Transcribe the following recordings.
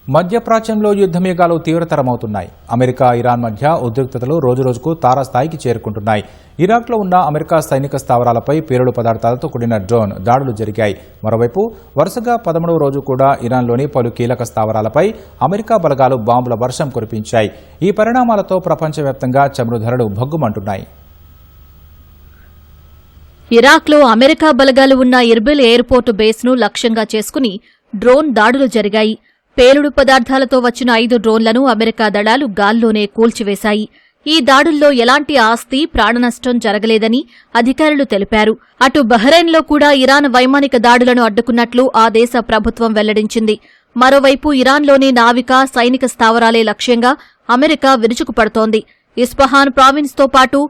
మధ్యప్రాచ్యంలో యుద్ధమేఘాలు తీవ్రతరమవుతున్నాయి. America, Iran మధ్య ఉద్రిక్తతలు రోజురోజుకు తారాస్థాయికి చేరుకుంటున్నాయి. ఇరాక్లో ఉన్న అమెరికా సైనిక స్థావరాలపై పేలుడు పదార్థాలతో కూడిన డ్రోన్ దాడులు జరిగాయి. మరోవైపు వరుసగా 13వ రోజు కూడా ఇరాన్లోని పలు కీలక స్థావరాలపై అమెరికా బలగాలు బాంబుల వర్షం కురిపించాయి. ఈ పరిణామాలతో ప్రపంచవ్యాప్తంగా చమురు ధరలు భగ్గుమంటున్నాయి. ఇరాక్లో అమెరికా బలగాలు ఉన్న ఇర్బిల్ ఎయిర్పోర్టు బేస్ను లక్ష్యంగా చేసుకుని డ్రోన్ దాడులు జరిగాయి. పేలుడు పదార్థాలతో వచ్చిన 5 డ్రోన్లను అమెరికా దళాలు గాల్లోనే కూల్చివేశాయి. ఈ దాడుల్లో ఎలాంటి ఆస్తి, ప్రాణనష్టం జరగలేదని అధికారులు తెలిపారు. అటు బహ్రెయిన్లో కూడా ఇరాన్ వైమానిక దాడులను అడ్డుకున్నట్లు ఆ దేశ ప్రభుత్వం వెల్లడించింది. మరోవైపు ఇరాన్లోని నావిక, సైనిక స్థావరాలే లక్ష్యంగా అమెరికా విరుచుకుపడుతోంది. ఇస్ఫహాన్ ప్రావిన్స్తో పాటు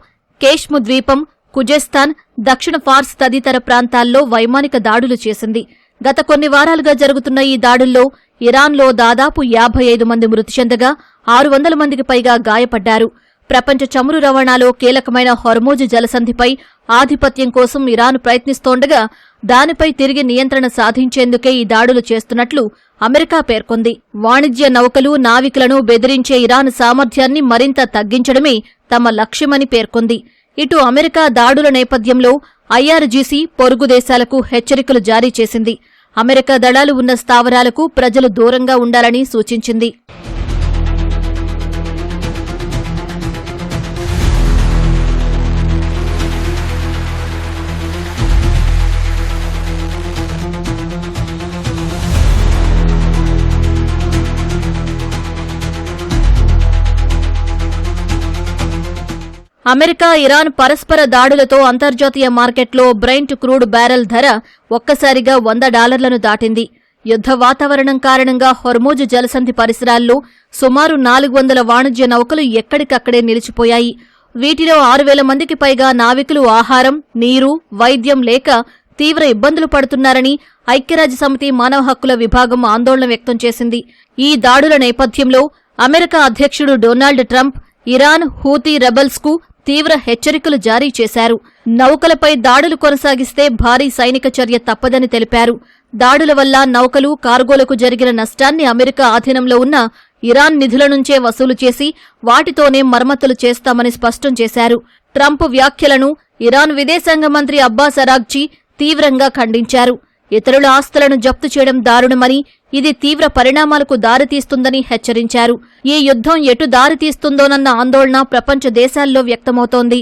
కేష్ము ద్వీపం, ఖుజెస్తాన్, దక్షిణ ఫార్స్ తదితర ప్రాంతాల్లో వైమానిక దాడులు చేసింది. గత కొన్ని వారాలుగా జరుగుతున్న ఈ దాడుల్లో ఇరాన్లో దాదాపు 55 మంది మృతి చెందగా 600 మందికి పైగా గాయపడ్డారు. ప్రపంచ చమురు రవాణాలో కీలకమైన హోర్ముజ్ జలసంధిపై ఆధిపత్యం కోసం ఇరాన్ ప్రయత్నిస్తోండగా దానిపై తిరిగి నియంత్రణ సాధించేందుకే ఈ దాడులు చేస్తున్నట్లు అమెరికా పేర్కొంది. వాణిజ్య నౌకలు, నావికులను బెదిరించే ఇరాన్ సామర్థ్యాన్ని మరింత తగ్గించడమే తమ లక్ష్యమని పేర్కొంది. ఇటు అమెరికా దాడుల నేపథ్యంలో ఐఆర్జీసీ పొరుగు దేశాలకు హెచ్చరికలు జారీ చేసింది. అమెరికా దళాలు ఉన్న స్థావరాలకు ప్రజలు దూరంగా ఉండాలని సూచించింది. అమెరికా, ఇరాన్ పరస్పర దాడులతో అంతర్జాతీయ మార్కెట్లో బ్రెంట్ క్రూడ్ బ్యారెల్ ధర ఒక్కసారిగా $100 దాటింది. యుద్ధ వాతావరణం కారణంగా హోర్ముజ్ జలసంధి పరిసరాల్లో సుమారు 400 వాణిజ్య నౌకలు ఎక్కడికక్కడే నిలిచిపోయాయి. వీటిలో 6,000 మందికి పైగా నావికులు ఆహారం, నీరు, వైద్యం లేక తీవ్ర ఇబ్బందులు పడుతున్నారని ఐక్యరాజ్యసమితి మానవ హక్కుల విభాగం ఆందోళన వ్యక్తం చేసింది. ఈ దాడుల నేపథ్యంలో అమెరికా అధ్యక్షుడు డొనాల్డ్ ట్రంప్ ఇరాన్, హూతీ రెబెల్స్కు తీవ్ర హెచ్చరికలు జారీ చేశారు. నౌకలపై దాడులు కొనసాగిస్తే భారీ సైనిక చర్య తప్పదని తెలిపారు. దాడుల వల్ల నౌకలు, కార్గోలకు జరిగిన నష్టాన్ని అమెరికా ఆధీనంలో ఉన్న ఇరాన్ నిధుల నుంచే వసూలు చేసి వాటితోనే మరమ్మతులు చేస్తామని స్పష్టం చేశారు. ట్రంప్ వ్యాఖ్యలను ఇరాన్ విదేశాంగ మంత్రి అబ్బాస్ అరాగ్చీ తీవ్రంగా ఖండించారు. ఇతరుల ఆస్తులను జప్తు చేయడం దారుణమని, ఇది తీవ్ర పరిణామాలకు దారితీస్తుందని హెచ్చరించారు. ఈ యుద్ధం ఎటు దారితీస్తుందోనన్న ఆందోళన ప్రపంచ దేశాల్లో వ్యక్తమవుతోంది.